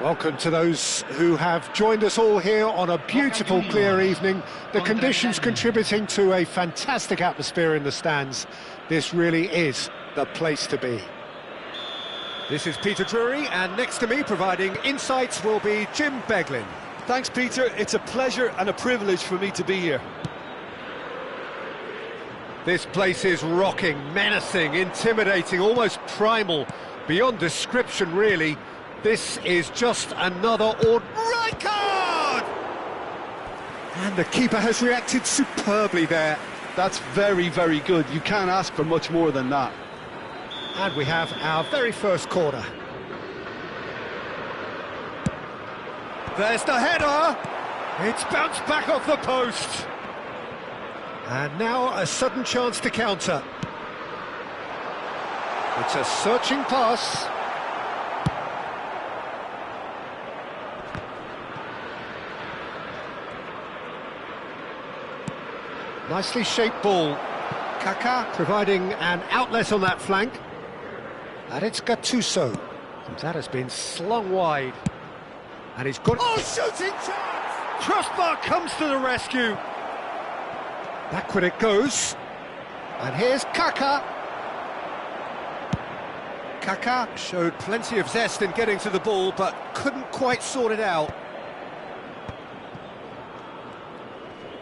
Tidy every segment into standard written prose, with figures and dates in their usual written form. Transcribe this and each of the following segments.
Welcome to those who have joined us all here on a beautiful, clear evening. The conditions contributing to a fantastic atmosphere in the stands. This really is the place to be. This is Peter Drury, and next to me, providing insights, will be Jim Beglin. Thanks, Peter. It's a pleasure and a privilege for me to be here. This place is rocking, menacing, intimidating, almost primal, beyond description, really. This is just another right card! And the keeper has reacted superbly there. That's very, very good. You can't ask for much more than that. And we have our very first corner. There's the header! It's bounced back off the post. And now a sudden chance to counter. It's a searching pass. Nicely shaped ball. Kaká providing an outlet on that flank. And it's Gattuso. That has been slung wide. And he's got... Oh, shooting chance! Crossbar comes to the rescue. Backward it goes. And here's Kaká. Kaká showed plenty of zest in getting to the ball, but couldn't quite sort it out.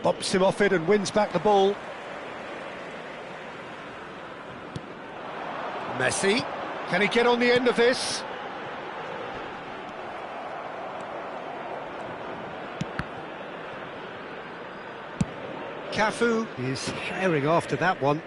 Bumps him off it and wins back the ball. Messi, can he get on the end of this? Cafu is herring after that one.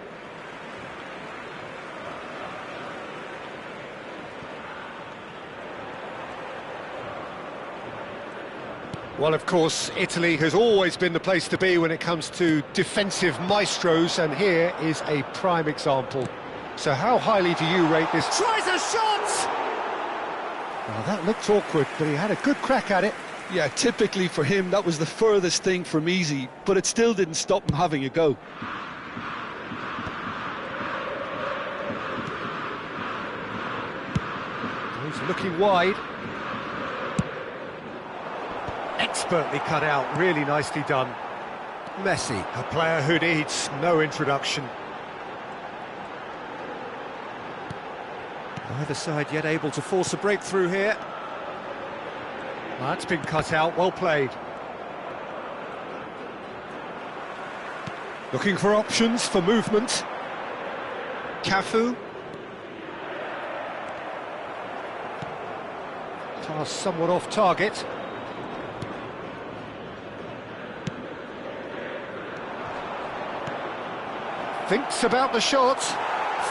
Well, of course, Italy has always been the place to be when it comes to defensive maestros, and here is a prime example. So how highly do you rate this? Tries a shot! Well, that looked awkward, but he had a good crack at it. Yeah, typically for him, that was the furthest thing from easy, but it still didn't stop him having a go. He's looking wide. Expertly cut out, really nicely done. Messi, a player who needs no introduction. Neither side yet able to force a breakthrough here. That's been cut out, well played. Looking for options for movement. Cafu. Pass somewhat off target. Thinks about the shot.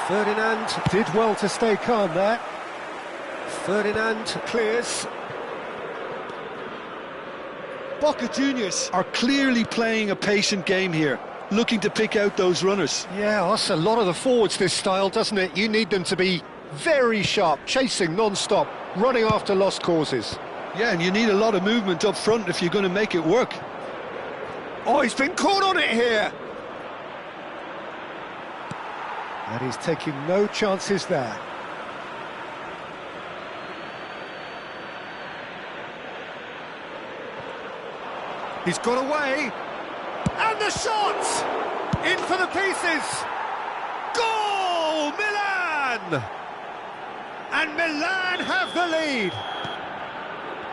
Ferdinand did well to stay calm there. Ferdinand clears. Boca Juniors are clearly playing a patient game here, looking to pick out those runners. Yeah, that's a lot of the forwards, this style, doesn't it? You need them to be very sharp, chasing non-stop, running after lost causes. Yeah, and you need a lot of movement up front if you're going to make it work. Oh, he's been caught on it here! And he's taking no chances there. He's got away. the shot! In for the pieces! Goal! Milan! And Milan have the lead!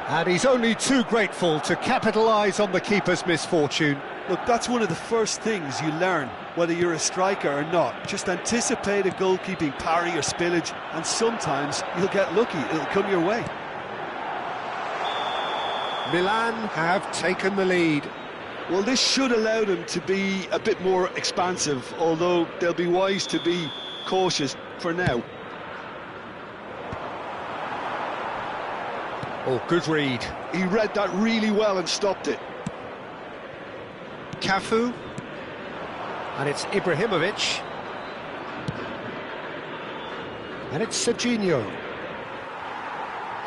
And he's only too grateful to capitalise on the keeper's misfortune. Look, that's one of the first things you learn, whether you're a striker or not. Just anticipate a goalkeeping parry or spillage, and sometimes you'll get lucky, it'll come your way. Milan have taken the lead. Well, this should allow them to be a bit more expansive, although they'll be wise to be cautious for now. Oh, good read. He read that really well and stopped it. Cafu. And it's Ibrahimovic. And it's Serginho.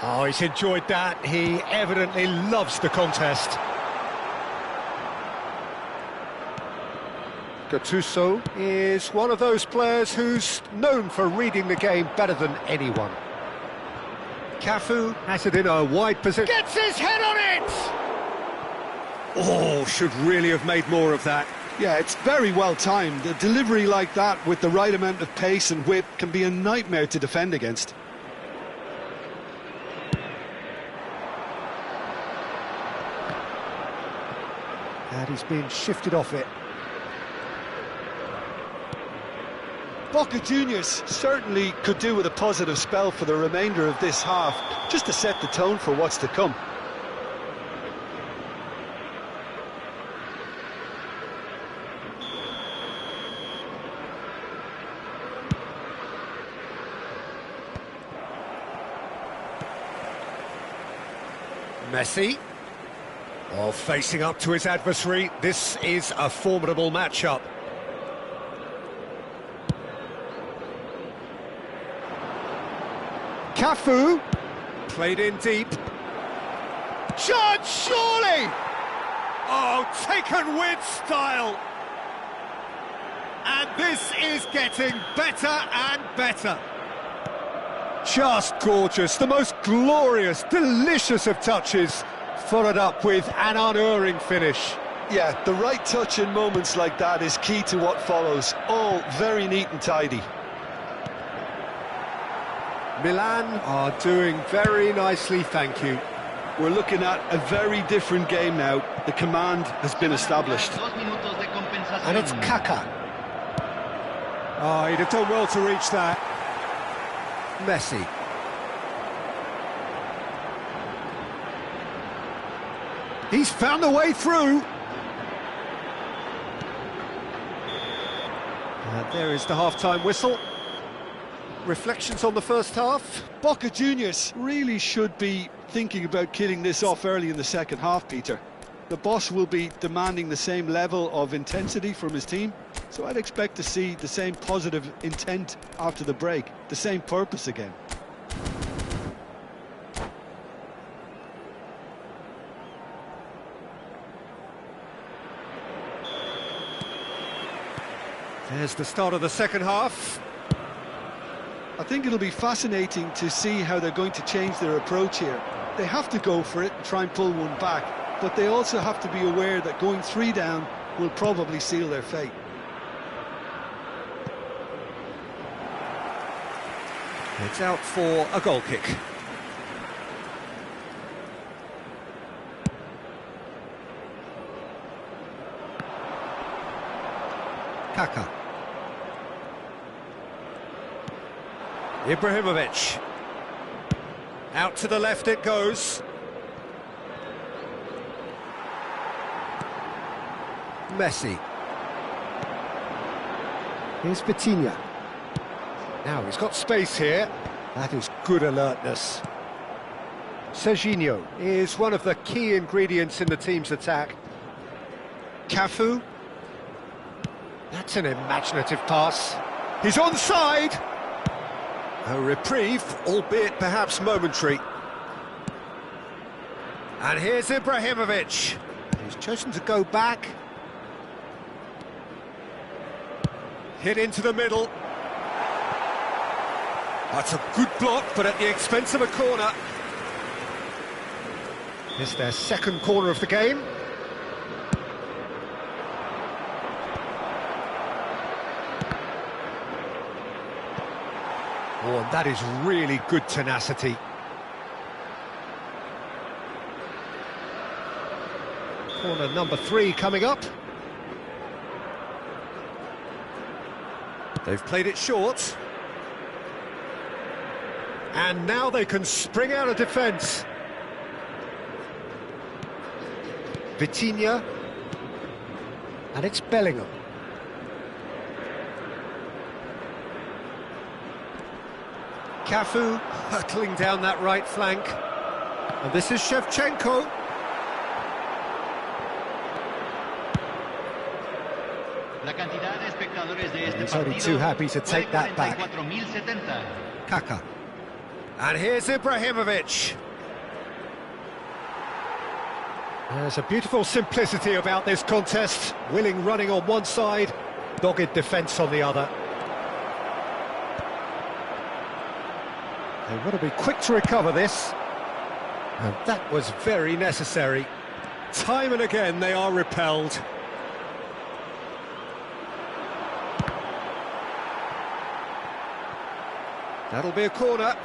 Oh, he's enjoyed that. He evidently loves the contest. Gattuso is one of those players who's known for reading the game better than anyone. Cafu has it in a wide position. Gets his head on it! Oh, should really have made more of that. Yeah, it's very well timed. A delivery like that with the right amount of pace and whip can be a nightmare to defend against. And he's been shifted off it. Boca Juniors certainly could do with a positive spell for the remainder of this half, just to set the tone for what's to come. Messi. While facing up to his adversary, this is a formidable matchup. Cafu, played in deep. Shot, surely! Oh, taken with style. And this is getting better and better. Just gorgeous, the most glorious, delicious of touches, followed up with an unerring finish. Yeah, the right touch in moments like that is key to what follows. All very neat and tidy. Milan are doing very nicely, thank you. We're looking at a very different game now. The command has been established. And it's Kaka. Oh, he'd have done well to reach that. Messi. He's found a way through. And there is the half-time whistle. Reflections on the first half? Boca Juniors really should be thinking about killing this off early in the second half, Peter. The boss will be demanding the same level of intensity from his team, so I'd expect to see the same positive intent after the break, the same purpose again. There's the start of the second half. I think it'll be fascinating to see how they're going to change their approach here. They have to go for it and try and pull one back, but they also have to be aware that going 3 down will probably seal their fate. It's out for a goal kick. Kaka. Ibrahimovic. Out to the left it goes. Messi. Here's Vitinha. Now he's got space here. That is good alertness. Serginho is one of the key ingredients in the team's attack. Cafu. That's an imaginative pass. He's onside. A reprieve, albeit perhaps momentary. And here's Ibrahimovic. He's chosen to go back. Hit into the middle. That's a good block, but at the expense of a corner. It's their second corner of the game. Oh, and that is really good tenacity. Corner number 3 coming up. They've played it short. And now they can spring out of defence. Vitinha. And it's Bellingham. Cafu hurtling down that right flank. And this is Shevchenko. He's only too happy to take that back. Kaka. And here's Ibrahimovic. There's a beautiful simplicity about this contest. Willing running on one side, dogged defence on the other. They want to be quick to recover this. And that was very necessary. Time and again they are repelled. That'll be a corner.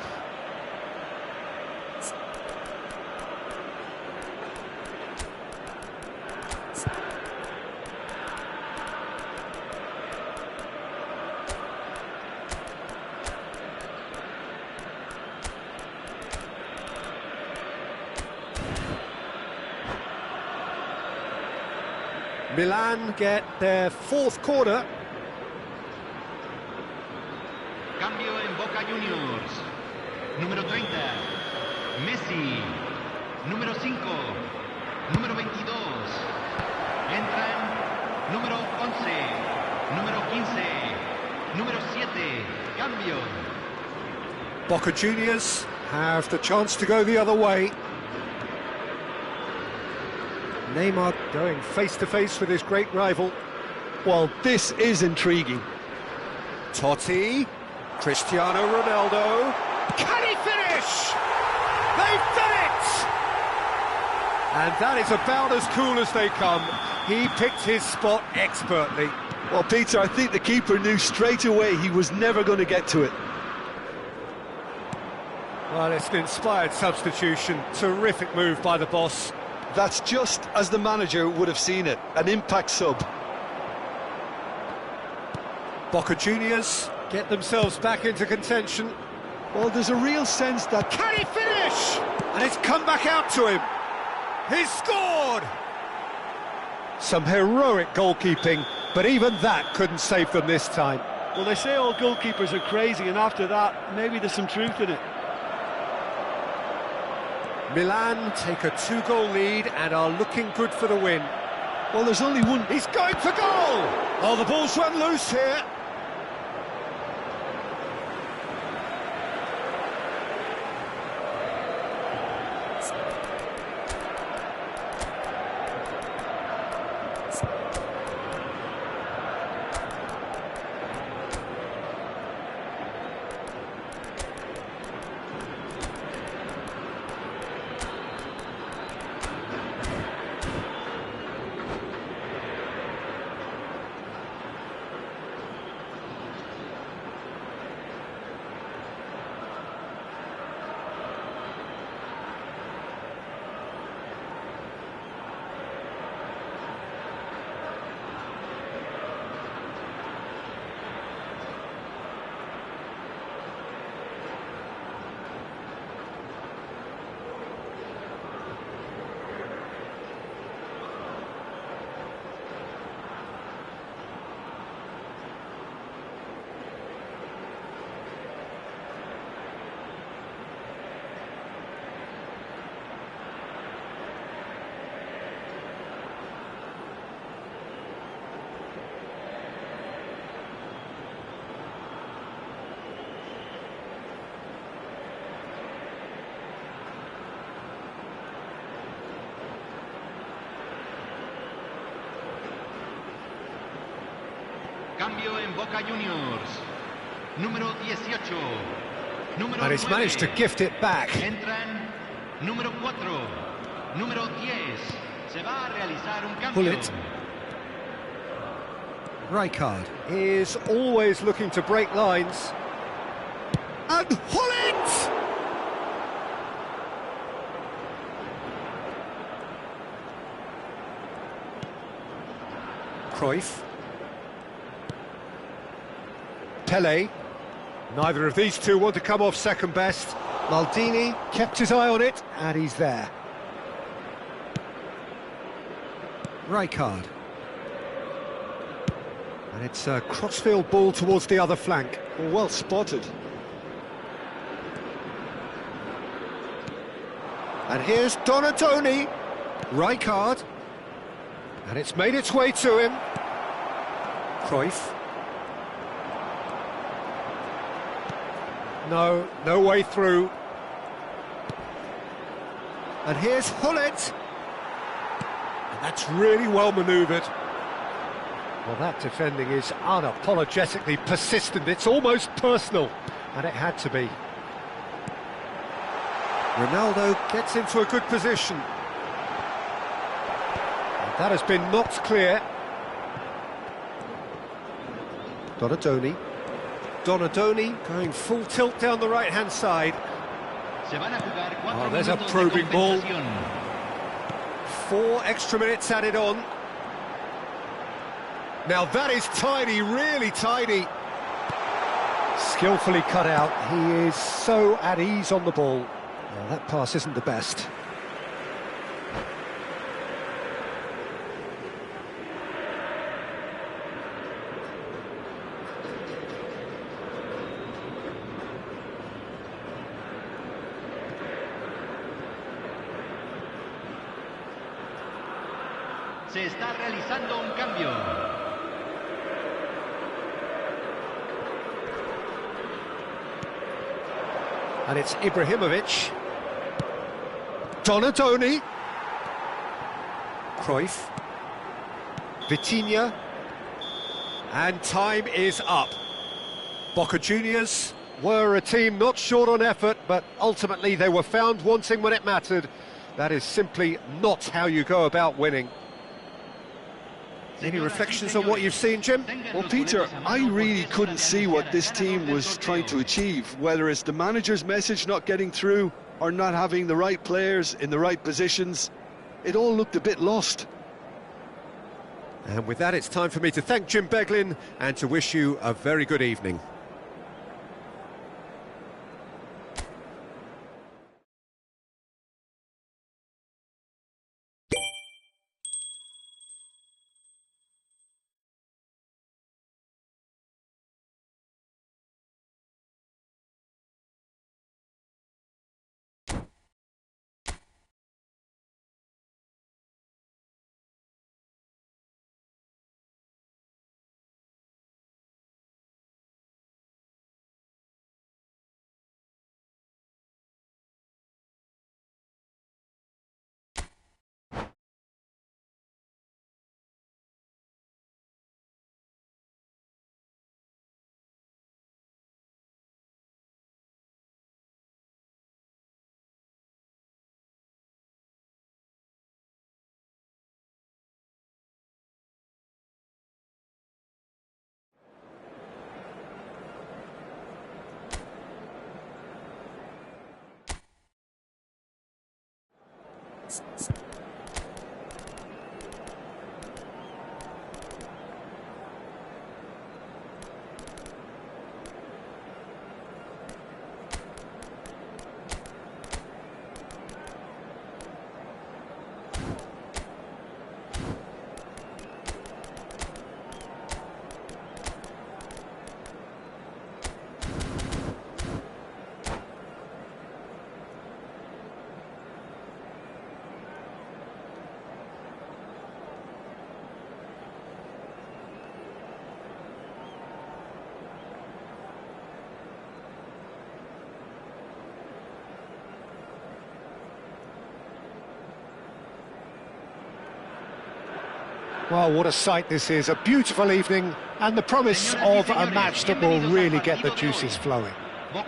Milan get their 4th corner. Cambio en Boca Juniors. Número 30, Messi. Número 5, número 22. Entran número 11, número 15, número 7. Cambio. Boca Juniors have the chance to go the other way. Neymar going face-to-face with his great rival. Well, this is intriguing. Totti, Cristiano Ronaldo. Can he finish? They've done it! And that is about as cool as they come. He picked his spot expertly. Well, Peter, I think the keeper knew straight away he was never going to get to it. Well, it's an inspired substitution. Terrific move by the boss. That's just as the manager would have seen it, an impact sub. Boca Juniors get themselves back into contention. Well, there's a real sense that... Can he finish? And it's come back out to him. He's scored! Some heroic goalkeeping, but even that couldn't save them this time. Well, they say all goalkeepers are crazy, and after that, maybe there's some truth in it. Milan take a 2-goal lead and are looking good for the win. Well, there's only one... He's going for goal! Oh, the ball's run loose here. Cambio en Boca Juniors. Número 18. Número And he's 9. managed to gift it back. Entran número 4. Número 10. Se va a realizar un cambio. Pull it. Rijkaard is always looking to break lines. Hullet! Cruyff. Pele. Neither of these two want to come off second best. Maldini kept his eye on it, and he's there. Rijkaard. And it's a crossfield ball towards the other flank. Well spotted. And here's Donadoni. Rijkaard. And it's made its way to him. Cruyff. No way through. And here's Hullet. And that's really well manoeuvred. Well, that defending is unapologetically persistent. It's almost personal, and it had to be. Ronaldo gets into a good position. And that has been knocked clear. Donadoni. Donadoni going full tilt down the right-hand side. Oh, there's a probing ball. 4 extra minutes added on. Now that is tidy, really tidy. Skillfully cut out. He is so at ease on the ball. Well, that pass isn't the best. Se está realizando un cambio. And it's Ibrahimovic. Donadoni. Cruyff. Vitinha. And time is up. Boca Juniors were a team not short on effort, but ultimately they were found wanting when it mattered. That is simply not how you go about winning. Any reflections on what you've seen, Jim? Well, Peter, I really couldn't see what this team was trying to achieve, whether it's the manager's message not getting through or not having the right players in the right positions. It all looked a bit lost. And with that, it's time for me to thank Jim Beglin and to wish you a very good evening. Well, what a sight this is, a beautiful evening and the promise of a match that will really get the juices flowing. Well,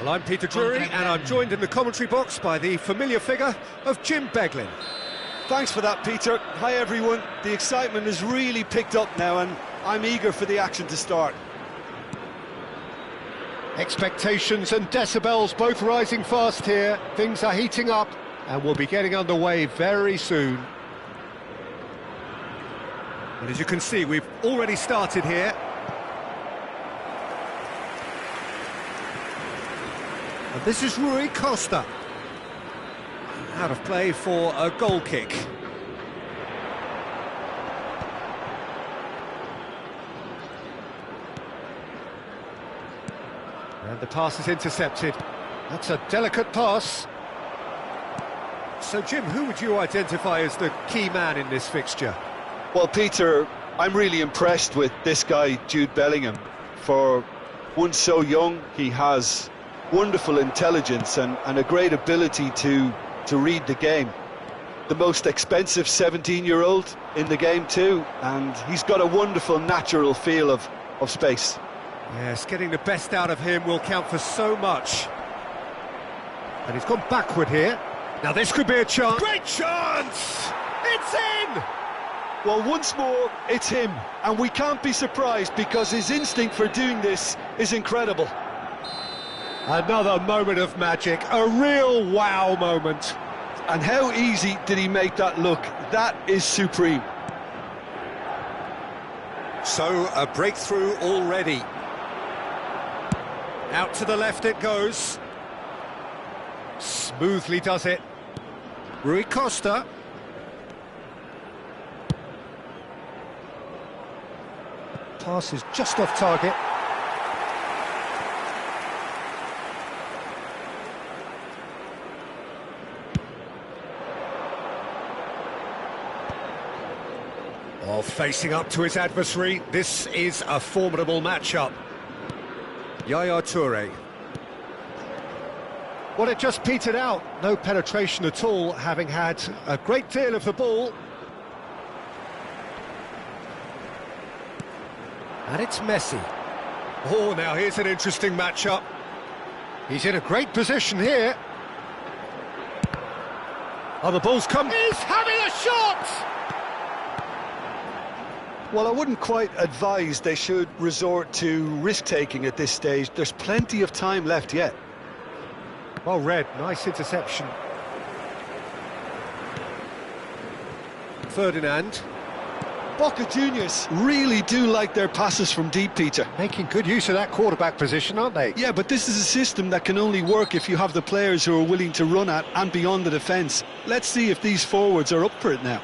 I'm Peter Drury and I'm joined in the commentary box by the familiar figure of Jim Beglin. Thanks for that, Peter. Hi, everyone. The excitement has really picked up now and I'm eager for the action to start. Expectations and decibels both rising fast here. Things are heating up and we'll be getting underway very soon. And as you can see, we've already started here. And this is Rui Costa. Out of play for a goal kick. And the pass is intercepted. That's a delicate pass. So, Jim, who would you identify as the key man in this fixture? Well, Peter, I'm really impressed with this guy, Jude Bellingham. For one so young, he has wonderful intelligence and a great ability to read the game. The most expensive 17-year-old in the game too, and he's got a wonderful natural feel of space. Yes, getting the best out of him will count for so much. And he's gone backward here. Now this could be a chance. Great chance! It's in! Well, once more, it's him, and we can't be surprised because his instinct for doing this is incredible. Another moment of magic, a real wow moment. And how easy did he make that look? That is supreme. So, a breakthrough already. Out to the left it goes. Smoothly does it. Rui Costa. Pass is just off target. Oh, facing up to his adversary, this is a formidable matchup. Yaya Toure. Well, it just petered out. No penetration at all, having had a great deal of the ball. And it's Messi. Oh, now here's an interesting matchup. He's in a great position here. Oh, the ball's come. He's having a shot! Well, I wouldn't quite advise they should resort to risk-taking at this stage. There's plenty of time left yet. Well read, nice interception. Ferdinand. Boca Juniors really do like their passes from deep, Peter. Making good use of that quarterback position, aren't they? Yeah, but this is a system that can only work if you have the players who are willing to run at and beyond the defence. Let's see if these forwards are up for it now.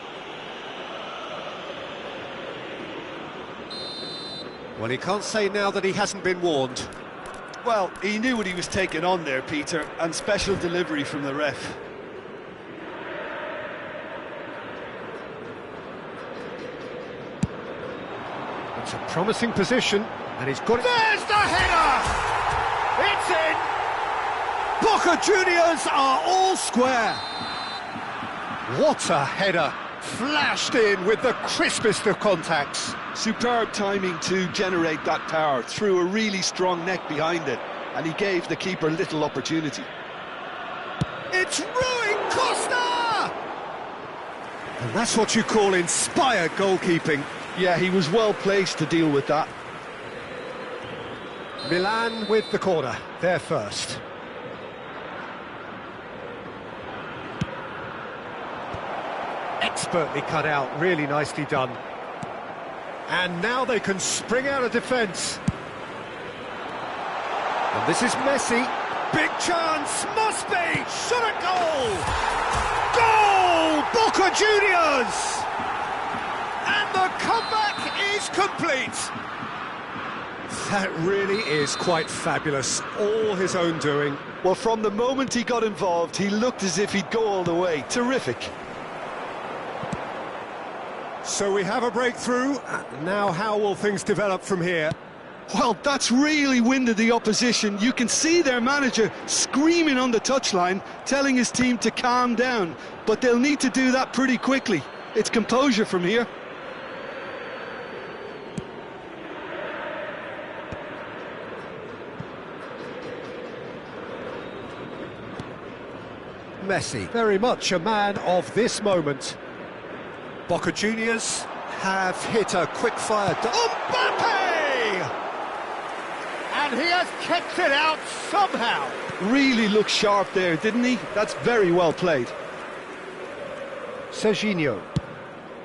Well, he can't say now that he hasn't been warned. Well, he knew what he was taking on there, Peter, and special delivery from the ref. It's a promising position, and he's got it. There's the header! It's in! Boca Juniors are all square. What a header! Flashed in with the crispest of contacts. Superb timing to generate that power through a really strong neck behind it, and he gave the keeper little opportunity. It's Rui Costa! And that's what you call inspired goalkeeping. Yeah, he was well placed to deal with that. Milan with the corner, they're first. Expertly cut out, really nicely done. And now they can spring out of defence. And this is Messi. Big chance, must be! Shot at goal! Goal! Boca Juniors! And the comeback is complete. That really is quite fabulous. All his own doing. Well, from the moment he got involved, he looked as if he'd go all the way. Terrific. So we have a breakthrough. Now how will things develop from here? Well, that's really winded the opposition. You can see their manager screaming on the touchline, telling his team to calm down. But they'll need to do that pretty quickly. It's composure from here. Messi, very much a man of this moment. Boca Juniors have hit a quick-fire... Mbappe! And he has kept it out somehow. Really looked sharp there, didn't he? That's very well played. Serginho.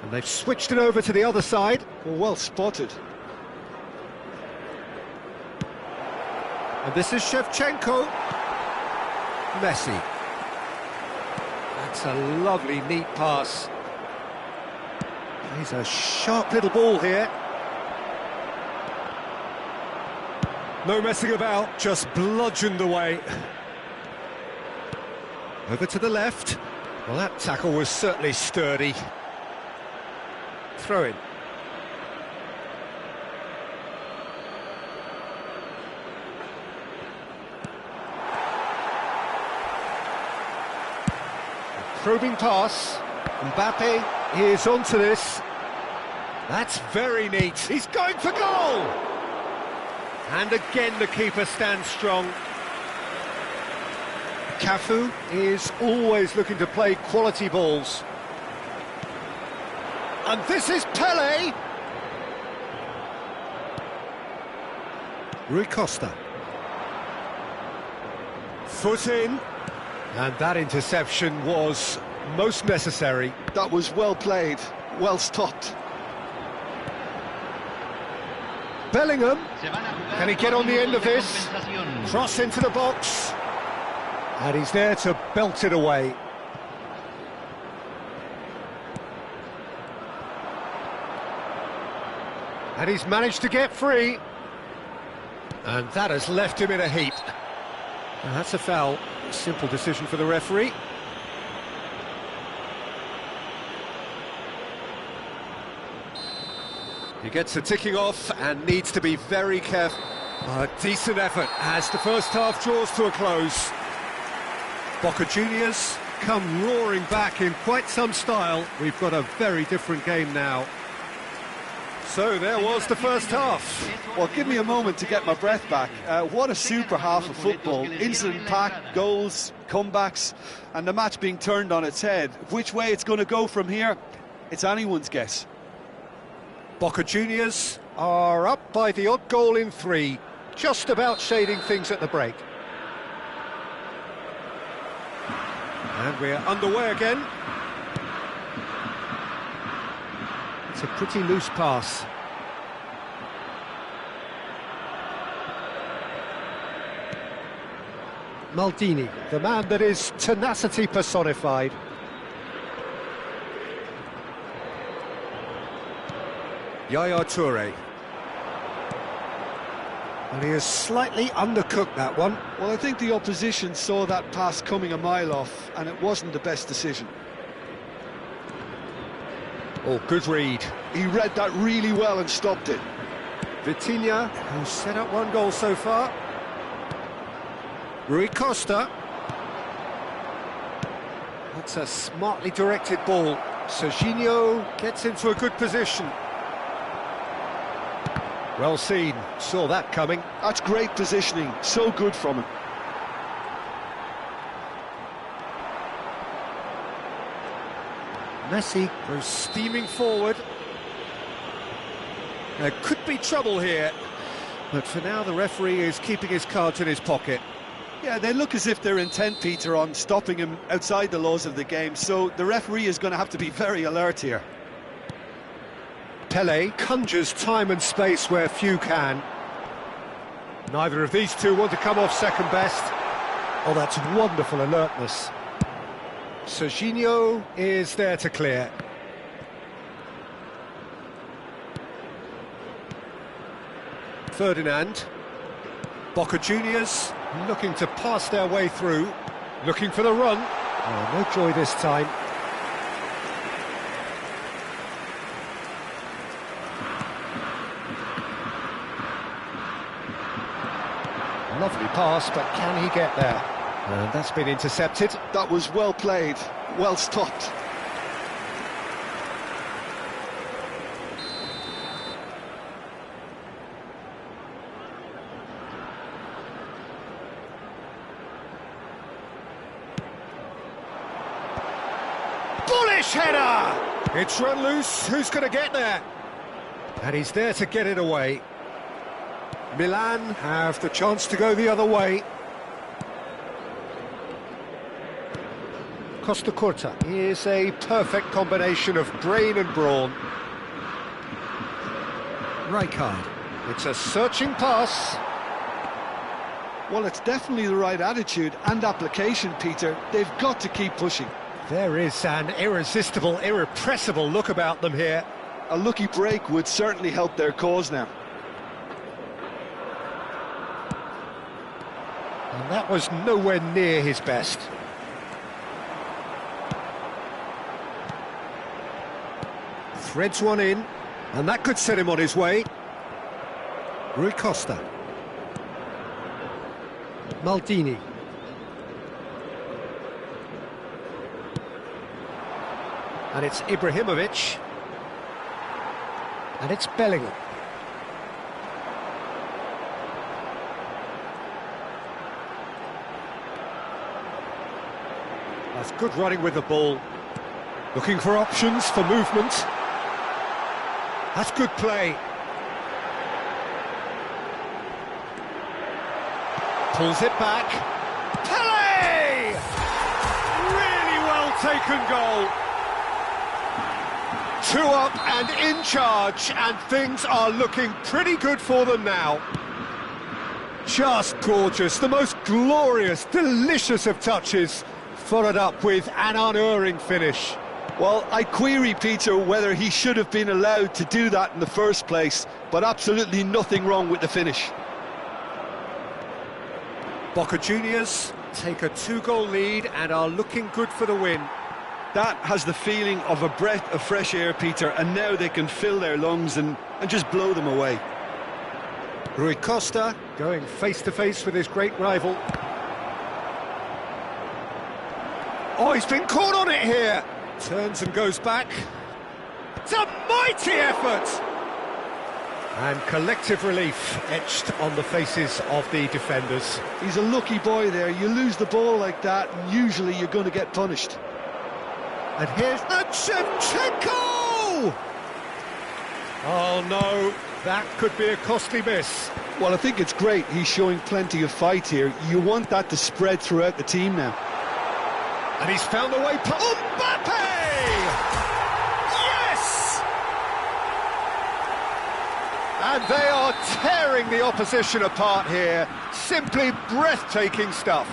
And they've switched it over to the other side. Well spotted. And this is Shevchenko. Messi. That's a lovely, neat pass. He's a sharp little ball here. No messing about, just bludgeoned away. Over to the left. Well, that tackle was certainly sturdy. Throw in. Probing pass. Mbappe is onto this. That's very neat. He's going for goal! And again the keeper stands strong. Cafu is always looking to play quality balls. And this is Pele. Rui Costa. Foot in. And that interception was most necessary. That was well played, well stopped. Bellingham. Can he get on the end of this? Cross into the box. And he's there to belt it away. And he's managed to get free. And that has left him in a heap. And that's a foul. Simple decision for the referee. He gets the ticking off and needs to be very careful. A decent effort as the first half draws to a close. Boca Juniors come roaring back in quite some style. We've got a very different game now. So there was the first half. Well, give me a moment to get my breath back. What a super half of football. Incident-packed, goals, comebacks, and the match being turned on its head. Which way it's going to go from here, it's anyone's guess. Boca Juniors are up by the odd goal in 3, just about shading things at the break. And we're underway again. It's a pretty loose pass. Maldini, the man that is tenacity personified. Yaya Toure. And he has slightly undercooked that one. Well, I think the opposition saw that pass coming a mile off, and it wasn't the best decision. Oh, good read. He read that really well and stopped it. Vitinha, who's set up 1 goal so far. Rui Costa. That's a smartly directed ball. Serginho gets into a good position. Well seen, saw that coming. That's great positioning, so good from him. Messi goes steaming forward. There could be trouble here, but for now the referee is keeping his cards in his pocket. Yeah, they look as if they're intent, Peter, on stopping him outside the laws of the game, so the referee is going to have to be very alert here. Pele conjures time and space where few can. Neither of these two want to come off second best. Oh, that's wonderful alertness. Serginho is there to clear. Ferdinand. Boca Juniors looking to pass their way through. Looking for the run. Oh, no joy this time. Lovely pass, but can he get there? And that's been intercepted. That was well played, well stopped. Bullish header! It's run loose, who's going to get there? And he's there to get it away. Milan have the chance to go the other way. Costa Curta is a perfect combination of brain and brawn. Rijkaard. It's a searching pass. Well, it's definitely the right attitude and application, Peter. They've got to keep pushing. There is an irresistible, irrepressible look about them here. A lucky break would certainly help their cause now. And that was nowhere near his best. Threads one in, and that could set him on his way. Rui Costa. Maldini. And it's Ibrahimovic. And it's Bellingham. That's good running with the ball. Looking for options for movement. That's good play. Pulls it back. Pele! Really well taken goal. 2 up and in charge, and things are looking pretty good for them now. Just gorgeous, the most glorious, delicious of touches, followed up with an unerring finish. Well, I query, Peter, whether he should have been allowed to do that in the first place, but absolutely nothing wrong with the finish. Boca Juniors take a 2-goal lead and are looking good for the win. That has the feeling of a breath of fresh air, Peter, and now they can fill their lungs and just blow them away. Rui Costa going face-to-face with his great rival. Oh, he's been caught on it here! Turns and goes back. It's a mighty effort! And collective relief etched on the faces of the defenders. He's a lucky boy there. You lose the ball like that, and usually you're going to get punished. And here's Shevchenko! Oh no, that could be a costly miss. Well, I think it's great. He's showing plenty of fight here. You want that to spread throughout the team now. And he's found the way. Mbappe! Yes! And they are tearing the opposition apart here. Simply breathtaking stuff.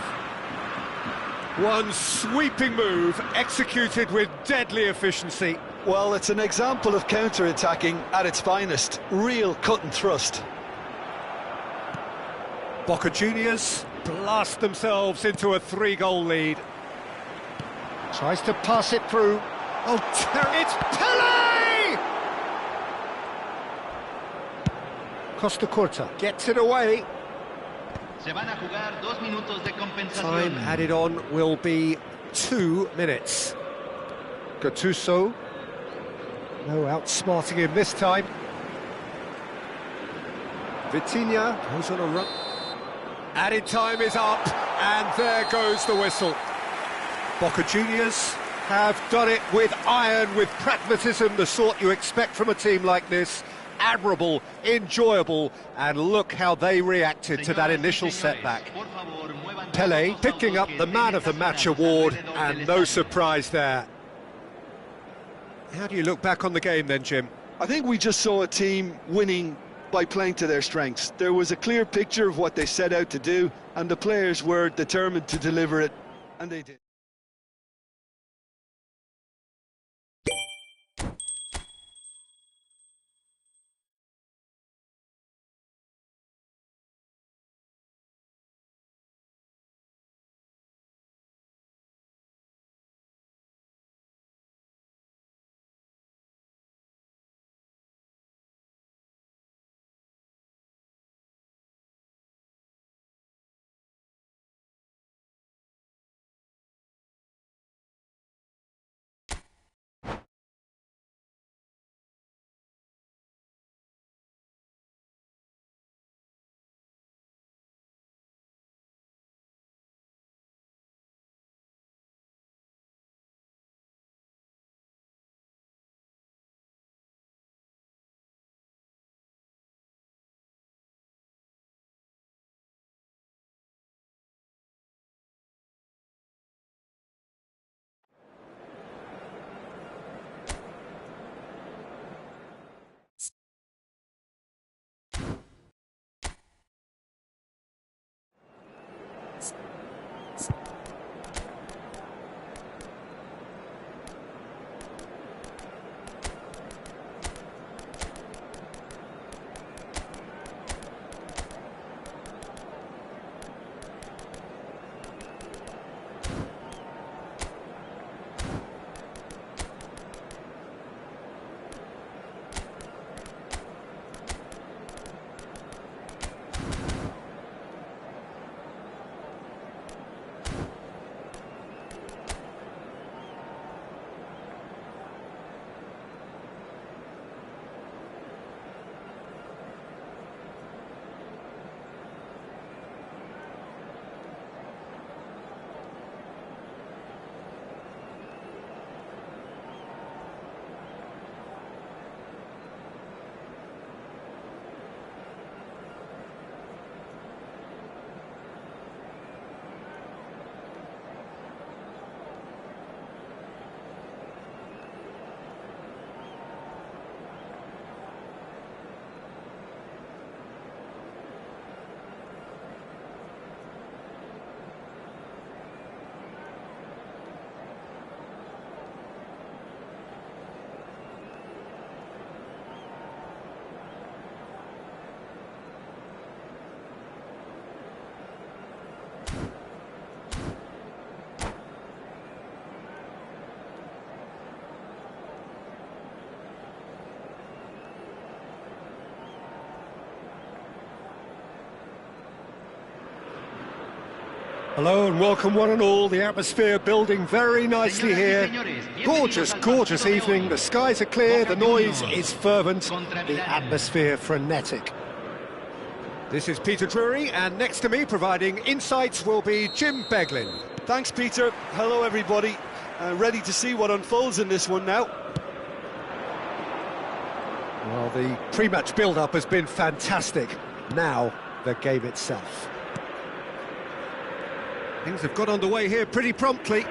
One sweeping move, executed with deadly efficiency. Well, it's an example of counter-attacking at its finest. Real cut and thrust. Boca Juniors blast themselves into a 3-goal lead. Tries to pass it through. Oh, it's Pele! Costa Curta gets it away. Se van a jugar 2 minutos de compensación. Time added on will be 2 minutes. Gattuso. No outsmarting him this time. Vitinha goes on a run. Added time is up, and there goes the whistle. Boca Juniors have done it with iron, with pragmatism, the sort you expect from a team like this. Admirable, enjoyable, and look how they reacted to that initial setback. Pele picking up the Man of the Match award, and no surprise there. How do you look back on the game then, Jim? I think we just saw a team winning by playing to their strengths. There was a clear picture of what they set out to do, and the players were determined to deliver it, and they did. minutes. Hello and welcome one and all. The atmosphere building very nicely here. Gorgeous, gorgeous evening. The skies are clear, the noise is fervent, the atmosphere frenetic. This is Peter Drury, and next to me providing insights will be Jim Beglin. Thanks, Peter. Hello, everybody. Ready to see what unfolds in this one now. Well, the pre-match build-up has been fantastic. Now, the game itself. Things have got underway here pretty promptly.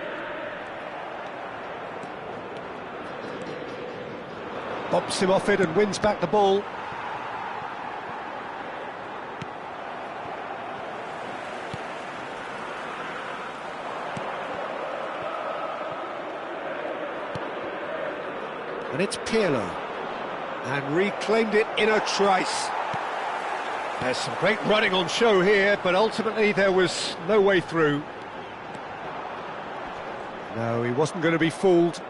Bumps him off it and wins back the ball. And it's Pirlo. And reclaimed it in a trice. There's some great running on show here, but ultimately there was no way through. No, he wasn't going to be fooled.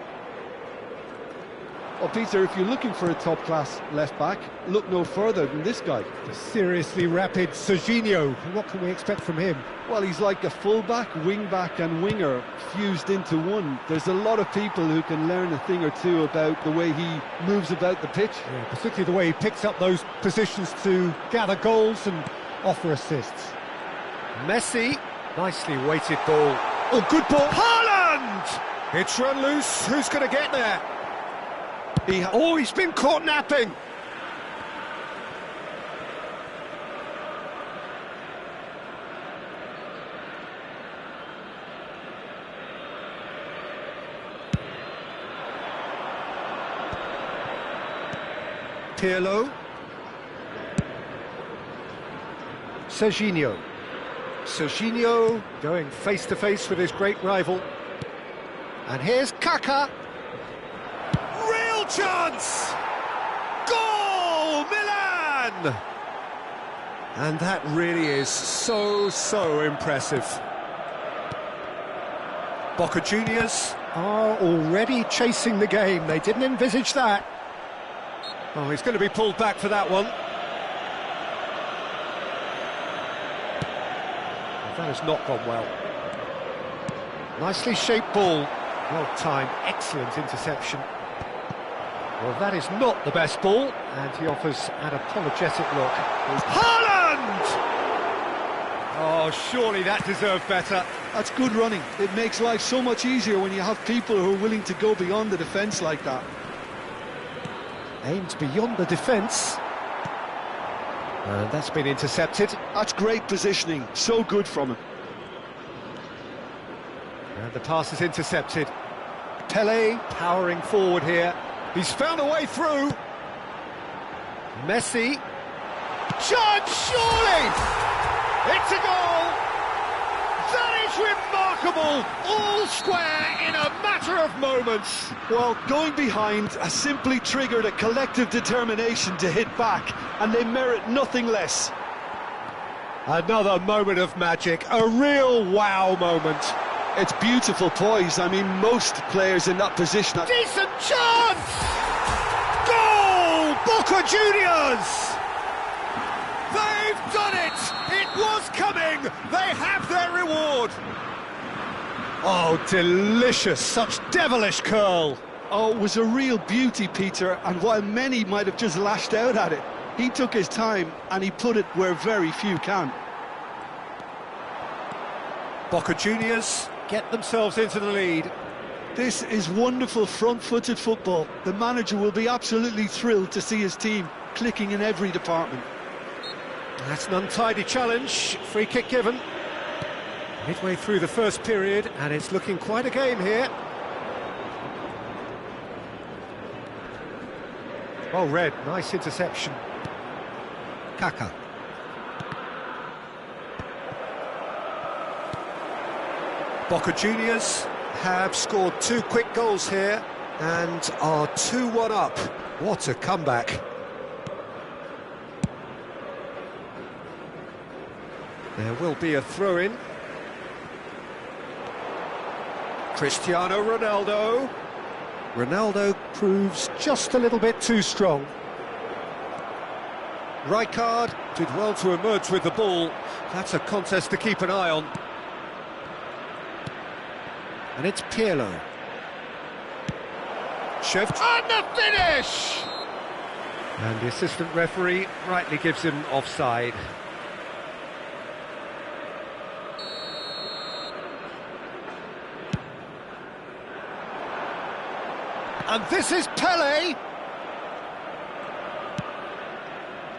Well, Peter, if you're looking for a top-class left-back, look no further than this guy. The seriously rapid Serginho. What can we expect from him? Well, he's like a full-back, wing-back and winger fused into one. There's a lot of people who can learn a thing or two about the way he moves about the pitch. Yeah, particularly the way he picks up those positions to gather goals and offer assists. Messi, nicely weighted ball. Oh, good ball. Haaland! It's run loose. Who's going to get there? He's been caught napping. Pirlo. Serginho. Serginho going face-to-face with his great rival. And here's Kaká. Real chance! Goal! Milan! And that really is so impressive. Boca Juniors are already chasing the game. They didn't envisage that. Oh, he's going to be pulled back for that one. Well, that has not gone well. Nicely shaped ball. Well timed, excellent interception. Well, that is not the best ball, and he offers an apologetic look. Haaland! Oh, surely that deserved better. That's good running. It makes life so much easier when you have people who are willing to go beyond the defence like that. Aimed beyond the defence. And that's been intercepted. That's great positioning. So good from him. And the pass is intercepted. Pelé powering forward here. He's found a way through. Messi. Chance, surely! It's a goal! That is It's remarkable! All square in a matter of moments. Well, going behind has simply triggered a collective determination to hit back, and they merit nothing less. Another moment of magic, a real wow moment. It's beautiful poise. I mean, most players in that position... Decent chance! Goal! Boca Juniors! They've done it! It was coming! They have their reward! Oh, delicious! Such devilish curl! Oh, it was a real beauty, Peter, and while many might have just lashed out at it, he took his time and he put it where very few can. Boca Juniors get themselves into the lead. This is wonderful front-footed football. The manager will be absolutely thrilled to see his team clicking in every department. That's an untidy challenge. Free kick given. Midway through the first period, and it's looking quite a game here. Well read, nice interception. Kaka. Boca Juniors have scored 2 quick goals here and are 2-1 up. What a comeback. There will be a throw-in. Cristiano Ronaldo. Ronaldo proves just a little bit too strong. Rijkaard did well to emerge with the ball. That's a contest to keep an eye on. And it's Pirlo. Shift. And the finish! And the assistant referee rightly gives him offside. And this is Pele.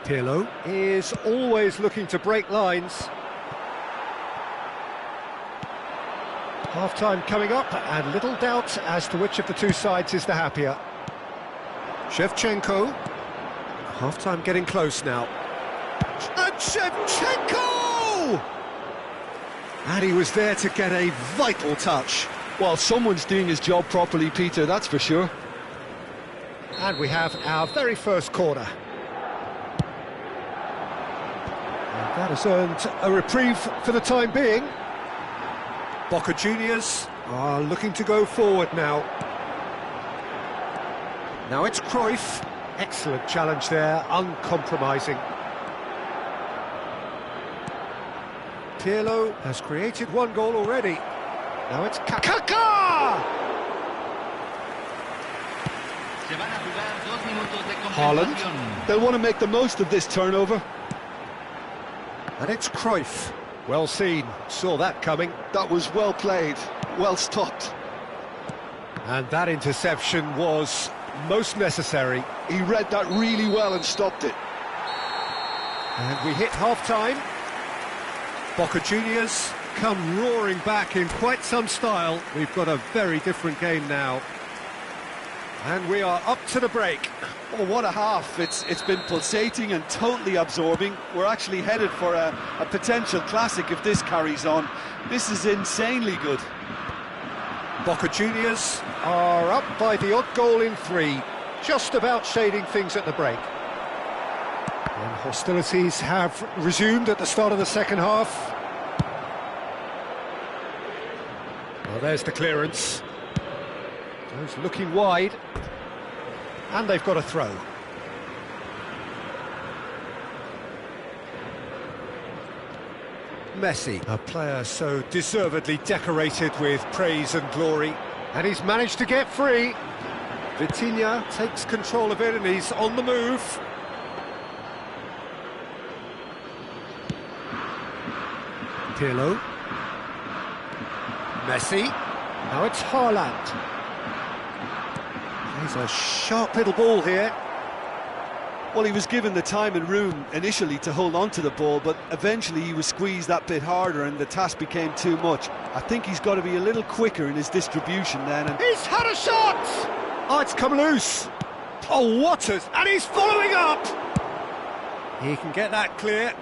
Pirlo is always looking to break lines. Half-time coming up, and little doubt as to which of the two sides is the happier. Shevchenko. Half-time getting close now. And Shevchenko! And he was there to get a vital touch. Well, someone's doing his job properly, Peter, that's for sure. And we have our very first corner. And that has earned a reprieve for the time being. Boca Juniors are looking to go forward now. Now it's Cruyff. Excellent challenge there, uncompromising. Pirlo has created 1 goal already. Now it's Kaka! Haaland. They'll want to make the most of this turnover. And it's Cruyff. Well seen, saw that coming. That was well played, well stopped. And that interception was most necessary. He read that really well and stopped it. And we hit half-time. Boca Juniors come roaring back in quite some style. We've got a very different game now. And we are up to the break. Oh, what a half. It's been pulsating and totally absorbing. We're actually headed for a potential classic if this carries on. This is insanely good. Boca Juniors are up by the odd goal in 3, just about shading things at the break. And hostilities have resumed at the start of the second half. Well, there's the clearance. Goes looking wide. And they've got a throw. Messi, a player so deservedly decorated with praise and glory. And he's managed to get free. Vitinha takes control of it and he's on the move. Pirlo. Messi. Now it's Haaland. He's a sharp little ball here. Well, he was given the time and room initially to hold on to the ball, but eventually he was squeezed that bit harder and the task became too much. I think he's got to be a little quicker in his distribution then. And he's had a shot! Oh, it's come loose. Oh, what a... And he's following up! He can get that clear.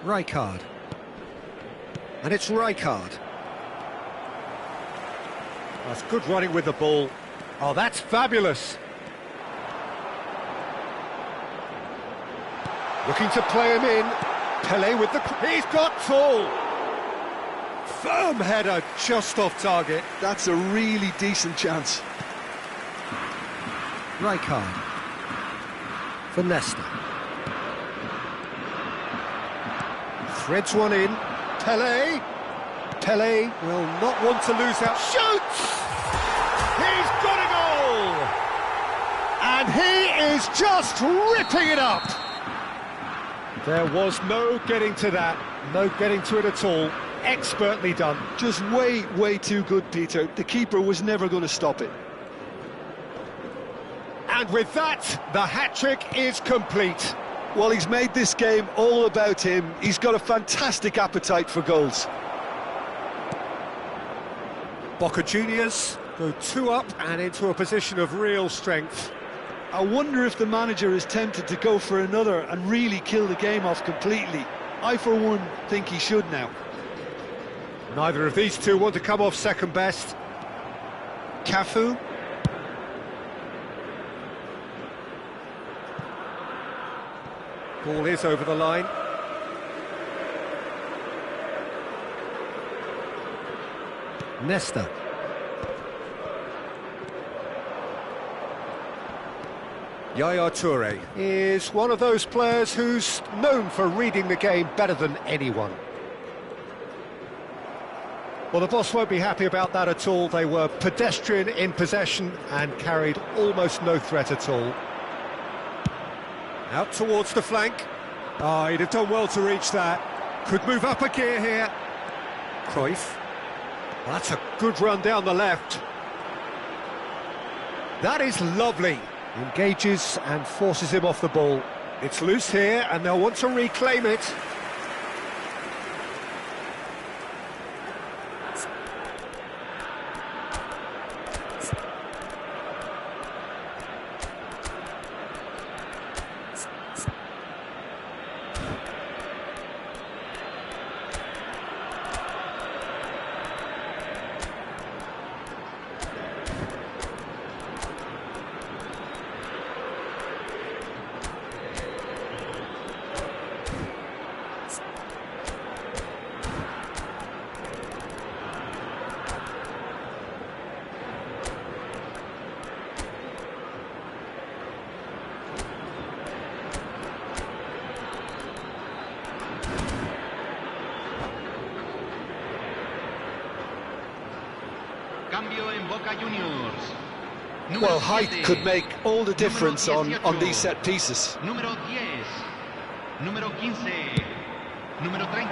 Rijkaard. And it's Rijkaard. That's good running with the ball. Oh, that's fabulous. Looking to play him in. Pelé with the... He's got full! Firm header, just off target. That's a really decent chance. Rijkaard. For Nesta. Threads one in. Pelé. Pelé will not want to lose out. Shoots! He's got a goal! And he is just ripping it up! There was no getting to that, no getting to it at all. Expertly done. Just way too good, Peter. The keeper was never going to stop it. And with that, the hat-trick is complete. Well, he's made this game all about him. He's got a fantastic appetite for goals. Boca Juniors go 2 up and into a position of real strength. I wonder if the manager is tempted to go for another and really kill the game off completely. I, for one, think he should now. Neither of these two want to come off second best. Cafu. Ball is over the line. Nesta. Yaya Toure is one of those players who's known for reading the game better than anyone. Well, the boss won't be happy about that at all. They were pedestrian in possession and carried almost no threat at all. Out towards the flank. Oh, he'd have done well to reach that. Could move up a gear here. Cruyff. That's a good run down the left. That is lovely. Engages and forces him off the ball. It's loose here and they'll want to reclaim it. Cambio en Boca Juniors. Well, height could make all the difference on these set pieces. Número 10. Número 15. Número 30.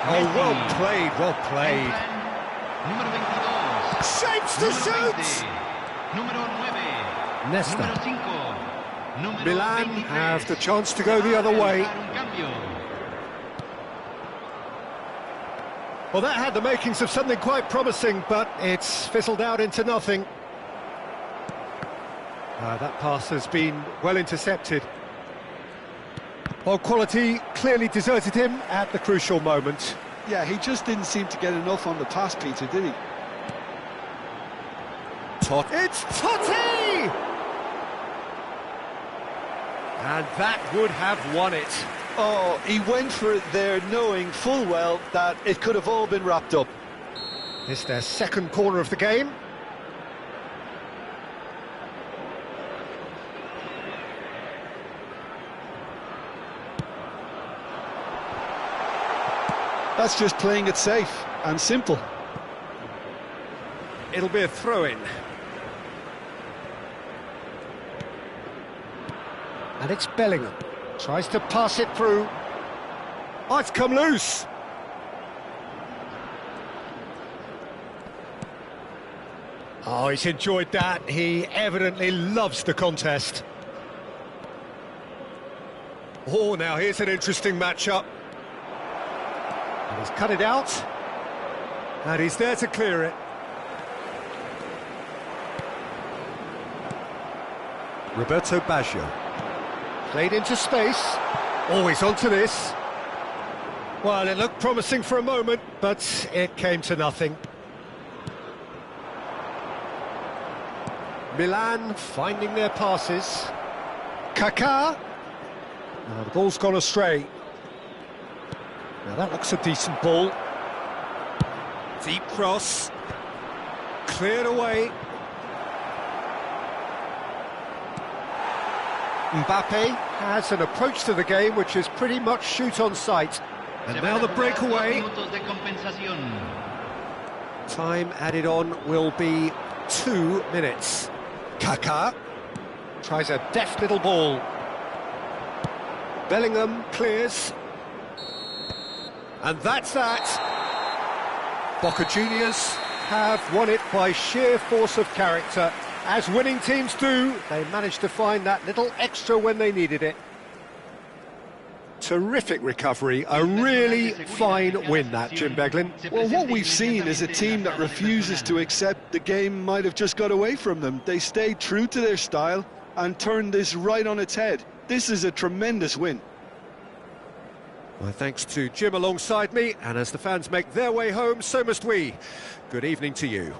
Oh, well played, well played. Número 22. Shapes to shoot! Número 9. Nesta. Número 5. Número Milan 23. have the chance to go the other way. Well, that had the makings of something quite promising, but it's fizzled out into nothing. That pass has been well intercepted. Well, quality clearly deserted him at the crucial moment. Yeah, he just didn't seem to get enough on the pass, Peter, did he? It's Totti! And that would have won it. Oh, he went for it there, knowing full well that it could have all been wrapped up. It's their second corner of the game. That's just playing it safe and simple. It'll be a throw-in. And it's Bellingham. Tries to pass it through. Oh, it's come loose. Oh, he's enjoyed that. He evidently loves the contest. Oh, now here's an interesting matchup. And he's cut it out. And he's there to clear it. Roberto Baggio. Played into space. Oh, he's onto this. Well, it looked promising for a moment, but it came to nothing. Milan finding their passes. Kaká. Now the ball's gone astray. Now that looks a decent ball. Deep cross. Cleared away. Mbappe has an approach to the game which is pretty much shoot on sight. And now the breakaway. Time added on will be 2 minutes. Kaká tries a deft little ball. Bellingham clears. And that's that. Boca Juniors have won it by sheer force of character. As winning teams do, they managed to find that little extra when they needed it. Terrific recovery, a really fine win that, Jim Beglin. Well, what we've seen is a team that refuses to accept the game might have just got away from them. They stayed true to their style and turned this right on its head. This is a tremendous win. Well, thanks to Jim alongside me, and as the fans make their way home, so must we. Good evening to you.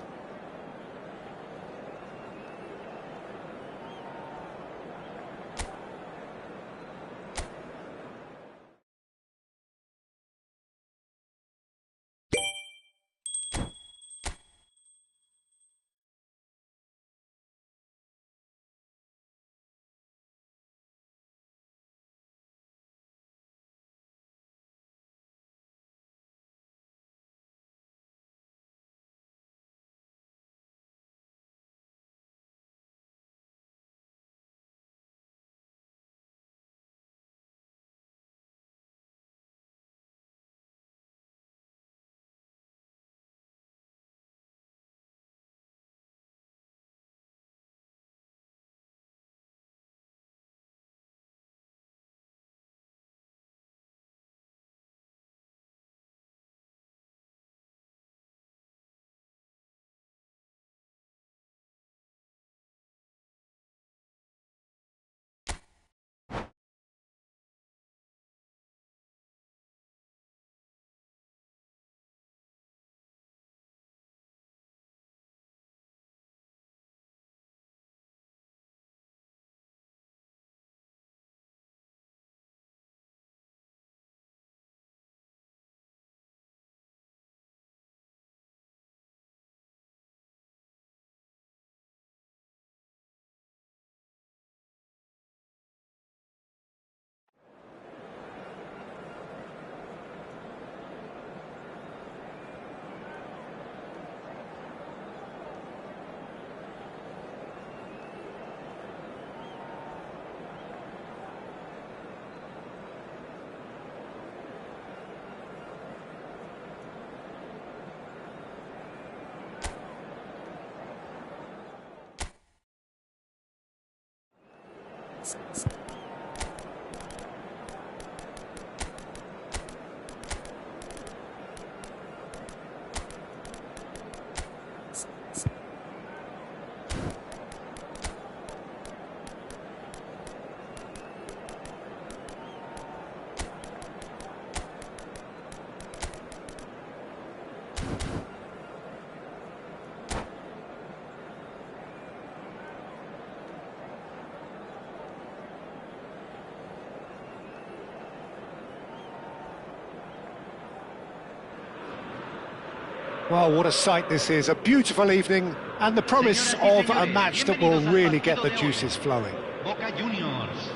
Well, what a sight this is, a beautiful evening, and the promise of a match that will really get the juices flowing.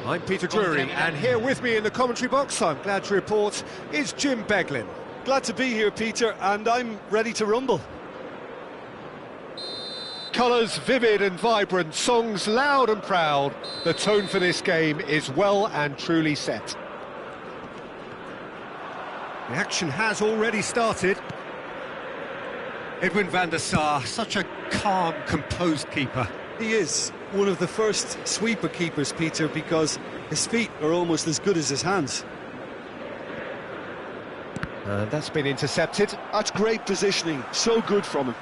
I'm Peter Drury, and here with me in the commentary box, I'm glad to report, is Jim Beglin. Glad to be here, Peter, and I'm ready to rumble. Colours vivid and vibrant, songs loud and proud. The tone for this game is well and truly set. The action has already started. Edwin van der Sar, such a calm, composed keeper. He is one of the first sweeper keepers, Peter, because his feet are almost as good as his hands. That's been intercepted. That's great positioning, so good from him.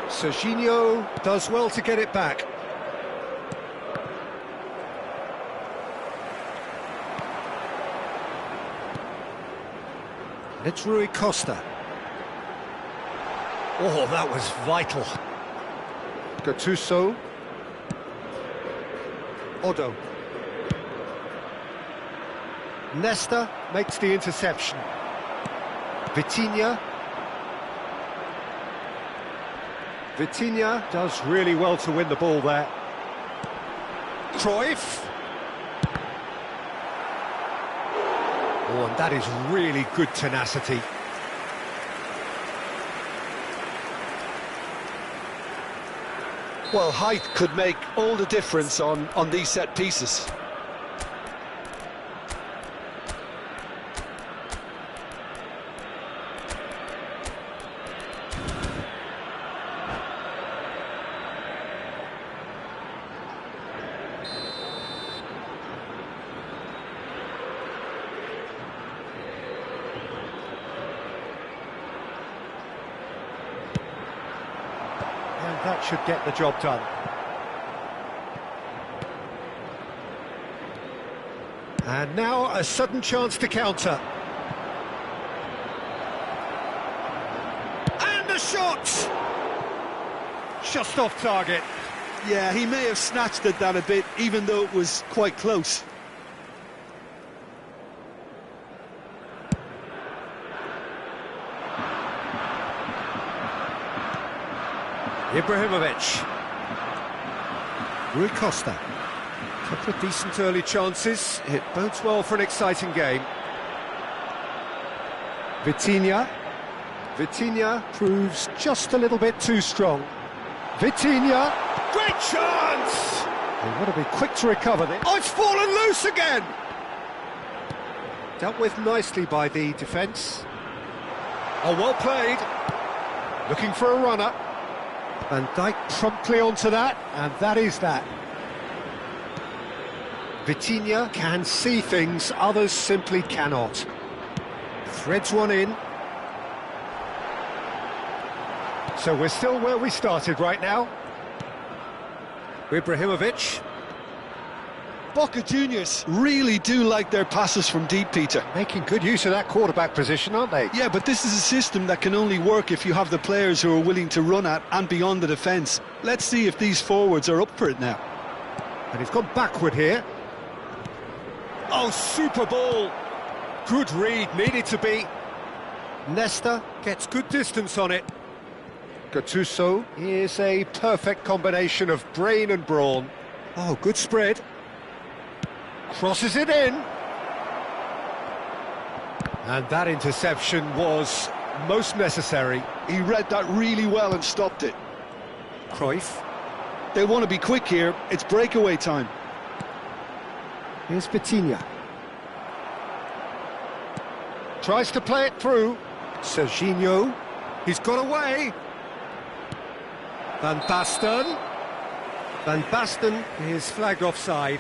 Serginho does well to get it back. It's Rui Costa. Oh, that was vital. Gattuso. Odo. Nesta makes the interception. Vitinha. Vitinha does really well to win the ball there. Cruyff. Oh, and that is really good tenacity. Well, height could make all the difference on these set pieces. And that should get the job done. And now a sudden chance to counter. And a shot! Just off target. Yeah, he may have snatched at that a bit, even though it was quite close. Ibrahimovic. Rui Costa. Couple of decent early chances. It bodes well for an exciting game. Vitinha. Vitinha proves just a little bit too strong. Vitinha. Great chance! They've got to be quick to recover this. Oh, it's fallen loose again! Dealt with nicely by the defence. Oh, well played. Looking for a runner. Van Dijk promptly onto that, and that is that. Vitinha can see things others simply cannot. Threads one in. So we're still where we started right now. Ibrahimovic. Boca Juniors really do like their passes from deep, Peter. Making good use of that quarterback position, aren't they? Yeah, but this is a system that can only work if you have the players who are willing to run at and beyond the defence. Let's see if these forwards are up for it now. And he's gone backward here. Oh, super ball. Good read, needed to be. Nesta gets good distance on it. Gattuso is a perfect combination of brain and brawn. Oh, good spread. Crosses it in. And that interception was most necessary. He read that really well and stopped it. Cruyff. They want to be quick here. It's breakaway time. Here's Vitinha. Tries to play it through. Serginho. He's got away. Van Basten. Van Basten is flagged offside.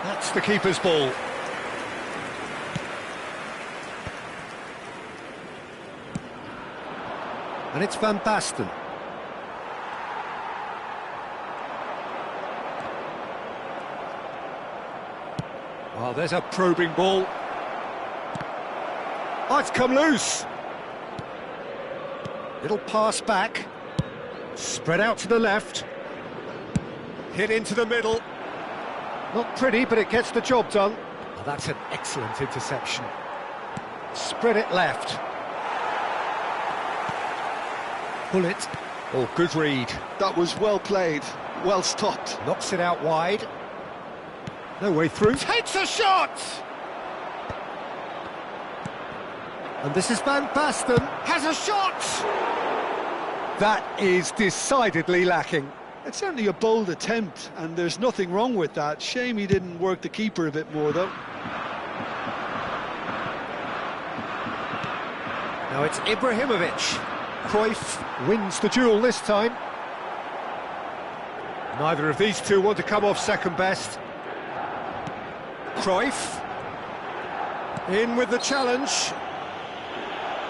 That's the keeper's ball. And it's Van Basten. Well, there's a probing ball. Oh, it's come loose. Little pass back. Spread out to the left. Hit into the middle. Not pretty, but it gets the job done. Oh, that's an excellent interception. Spread it left. Pull it. Oh, good read. That was well played, well stopped. Knocks it out wide. No way through. Takes a shot! And this is Van Basten. Has a shot! That is decidedly lacking. It's certainly a bold attempt, and there's nothing wrong with that. Shame he didn't work the keeper a bit more, though. Now it's Ibrahimovic. Cruyff wins the duel this time. Neither of these two want to come off second best. Cruyff in with the challenge.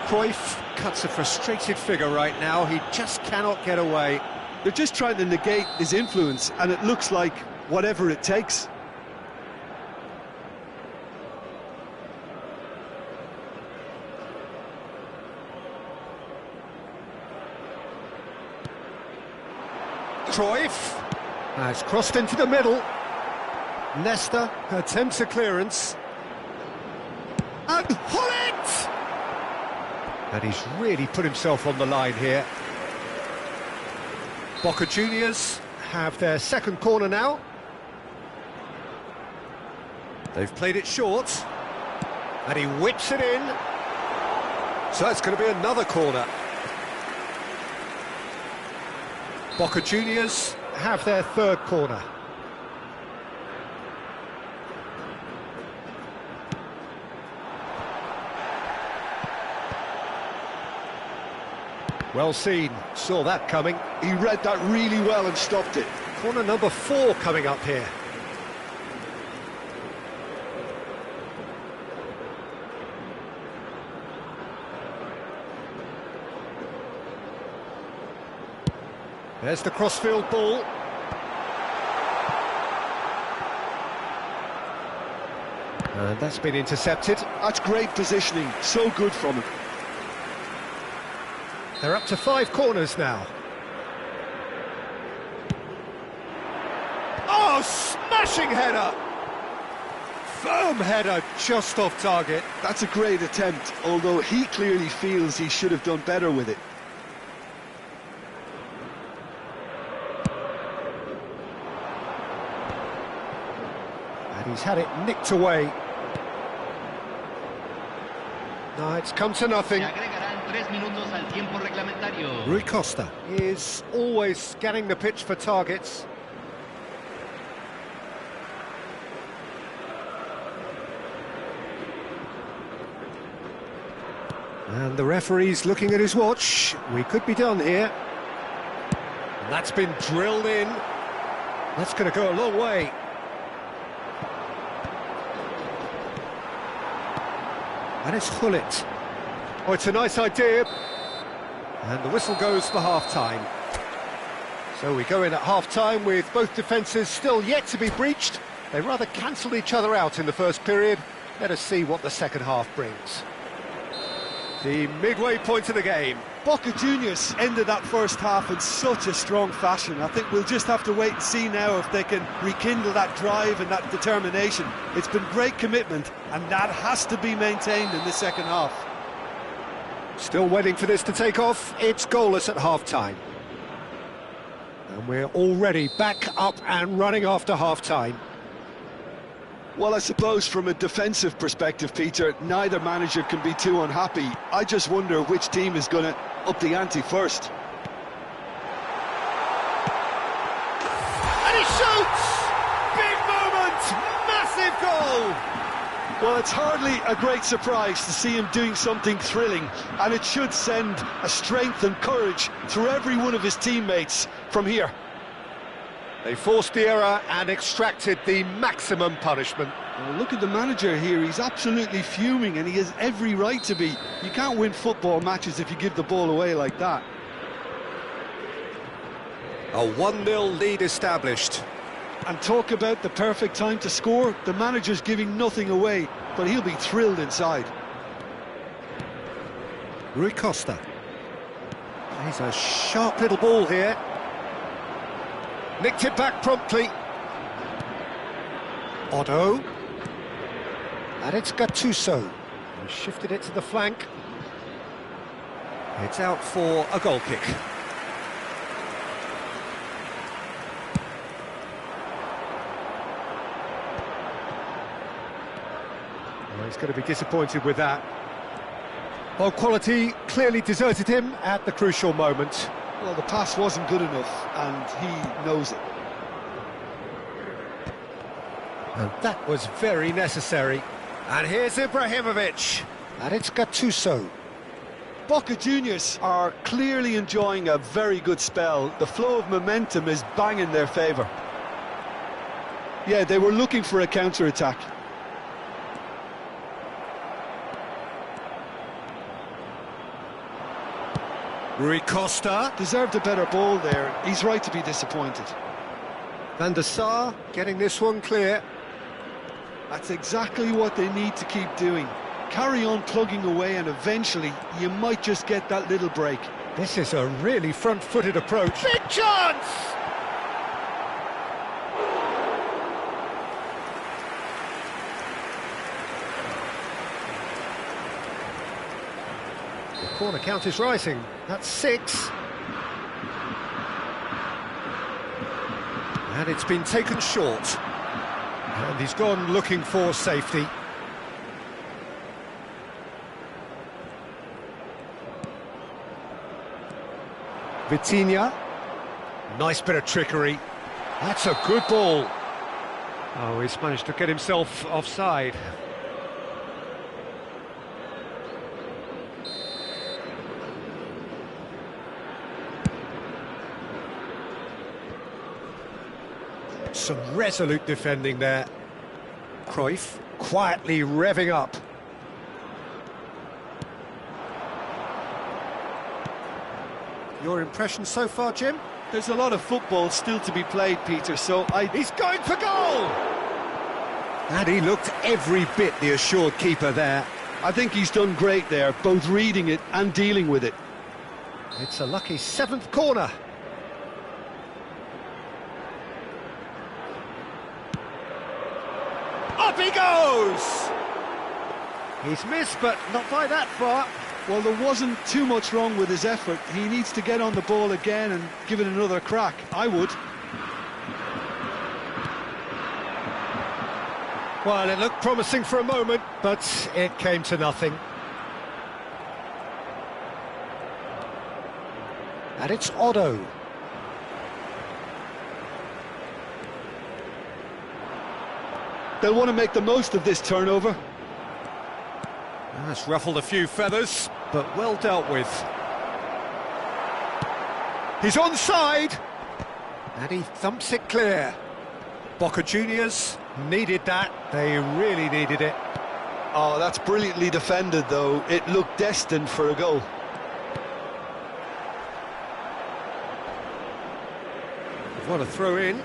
Cruyff cuts a frustrated figure right now. He just cannot get away. They're just trying to negate his influence, and it looks like whatever it takes. Cruyff has crossed into the middle. Nesta attempts a clearance. And Hullet! And he's really put himself on the line here. Boca Juniors have their second corner now. They've played it short. And he whips it in. So it's going to be another corner. Boca Juniors have their third corner. Well seen, saw that coming. He read that really well and stopped it. Corner number 4 coming up here. There's the crossfield ball. And that's been intercepted. That's great positioning, so good from him. They're up to 5 corners now. Oh, smashing header! Firm header, just off target. That's a great attempt, although he clearly feels he should have done better with it. And he's had it nicked away. No, it's come to nothing. Rui Costa is always scanning the pitch for targets. And the referee's looking at his watch. We could be done here. And that's been drilled in. That's going to go a long way. And it's Hullet. Oh, it's a nice idea. And the whistle goes for half-time. So we go in at half-time with both defences still yet to be breached. They rather cancelled each other out in the first period. Let us see what the second half brings. The midway point of the game. Boca Juniors ended that first half in such a strong fashion. I think we'll just have to wait and see now if they can rekindle that drive and that determination. It's been great commitment, and that has to be maintained in the second half. Still waiting for this to take off. It's goalless at half-time. And we're already back up and running after half-time. Well, I suppose from a defensive perspective, Peter, neither manager can be too unhappy. I just wonder which team is going to up the ante first. And he shoots! Big moment! Massive goal! Well, it's hardly a great surprise to see him doing something thrilling, and it should send a strength and courage through every one of his teammates from here. They forced the error and extracted the maximum punishment. Well, look at the manager here, he's absolutely fuming, and he has every right to be. You can't win football matches if you give the ball away like that. A 1-0 lead established. And talk about the perfect time to score. The manager's giving nothing away, but he'll be thrilled inside. Rui Costa. He's a sharp little ball here. Nicked it back promptly. Otto. And it's Gattuso. He shifted it to the flank. It's out for a goal kick. Well, he's going to be disappointed with that. Well, quality clearly deserted him at the crucial moment. Well, the pass wasn't good enough, and he knows it. And that was very necessary. And here's Ibrahimovic. And it's Gattuso. Boca Juniors are clearly enjoying a very good spell. The flow of momentum is bang in their favour. Yeah, they were looking for a counter-attack. Rui Costa. Deserved a better ball there. He's right to be disappointed. Van der Sar getting this one clear. That's exactly what they need to keep doing. Carry on plugging away and eventually you might just get that little break. This is a really front-footed approach. Big chance! The corner count is rising. That's 6. And it's been taken short. And he's gone looking for safety. Vitinha. Nice bit of trickery. That's a good ball. Oh, he's managed to get himself offside. Some resolute defending there. Cruyff quietly revving up. Your impression so far, Jim? There's a lot of football still to be played, Peter, so He's going for goal! And he looked every bit the assured keeper there. I think he's done great there, both reading it and dealing with it. It's a lucky 7th corner. Up he goes! He's missed, but not by that far. Well, there wasn't too much wrong with his effort. He needs to get on the ball again and give it another crack. I would. Well, it looked promising for a moment, but it came to nothing. And it's Otto. They'll want to make the most of this turnover. That's ruffled a few feathers, but well dealt with. He's onside! And he thumps it clear. Boca Juniors needed that. They really needed it. Oh, that's brilliantly defended, though. It looked destined for a goal. What a throw in.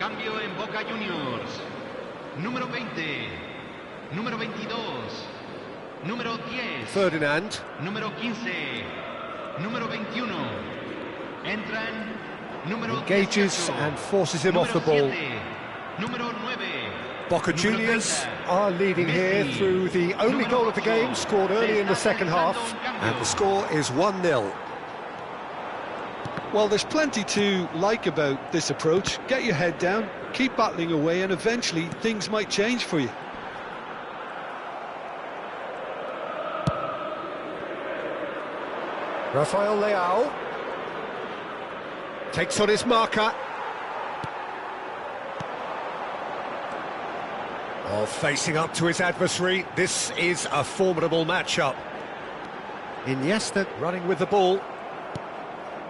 Cambio en Boca Juniors. Número 20. Número 22. Número 10. Ferdinand. Número 15. Número 21. Entran. Número Engages 18. and forces him off the ball. 7. Número 9. Boca Juniors are leading here through the only goal of the game, scored early in the second half, and the score is 1-0. Well, there's plenty to like about this approach. Get your head down, keep battling away, and eventually things might change for you. Rafael Leao takes on his marker. Oh, facing up to his adversary. This is a formidable matchup. Iniesta running with the ball.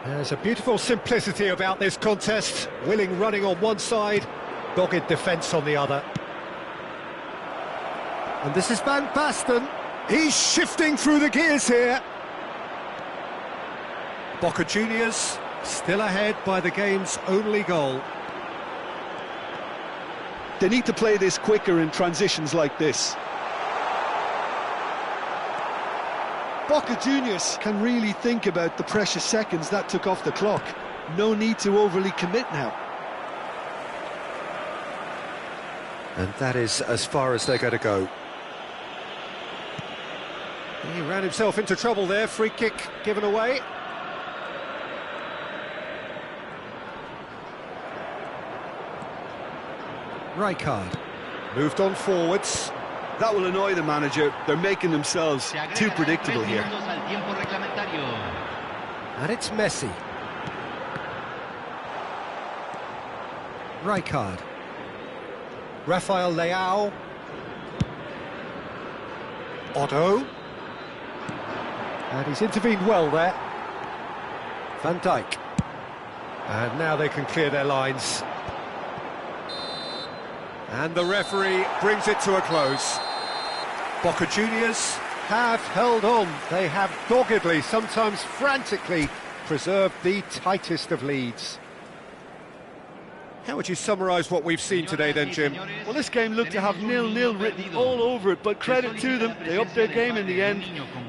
There's a beautiful simplicity about this contest. Willing running on one side, dogged defence on the other. And this is Van Basten. He's shifting through the gears here. Boca Juniors still ahead by the game's only goal. They need to play this quicker in transitions like this. Boca Juniors can really think about the precious seconds that took off the clock. No need to overly commit now. And that is as far as they're going to go. He ran himself into trouble there, free kick given away. Rijkaard moved on forwards. That will annoy the manager. They're making themselves too predictable here. And it's Messi. Rijkaard. Rafael Leao. Otto. And he's intervened well there. Van Dijk. And now they can clear their lines. And the referee brings it to a close. Boca Juniors have held on. They have doggedly, sometimes frantically, preserved the tightest of leads. How would you summarise what we've seen today then, Jim? Well, this game looked to have 0-0 written all over it, but credit to them, they upped their game in the end,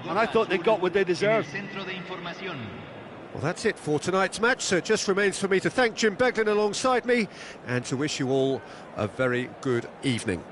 and I thought they got what they deserved. Well, that's it for tonight's match, so it just remains for me to thank Jim Beglin alongside me and to wish you all a very good evening.